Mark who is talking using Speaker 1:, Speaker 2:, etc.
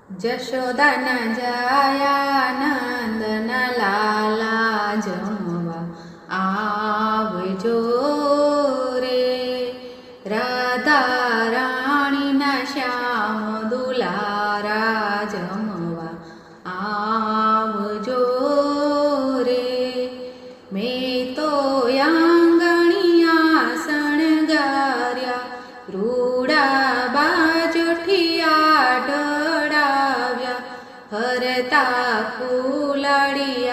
Speaker 1: જશોદાના જાયા નંદના લાલા જમવા આવજો રે, રાધા રાણીના શ્યામ દુલારા જમવા આવજો રે. મેં તો આંગણિયા શણગાર્યા, રૂડા બાજોઠિયા ઢળાવ્યા, હરતા ફૂલડિયા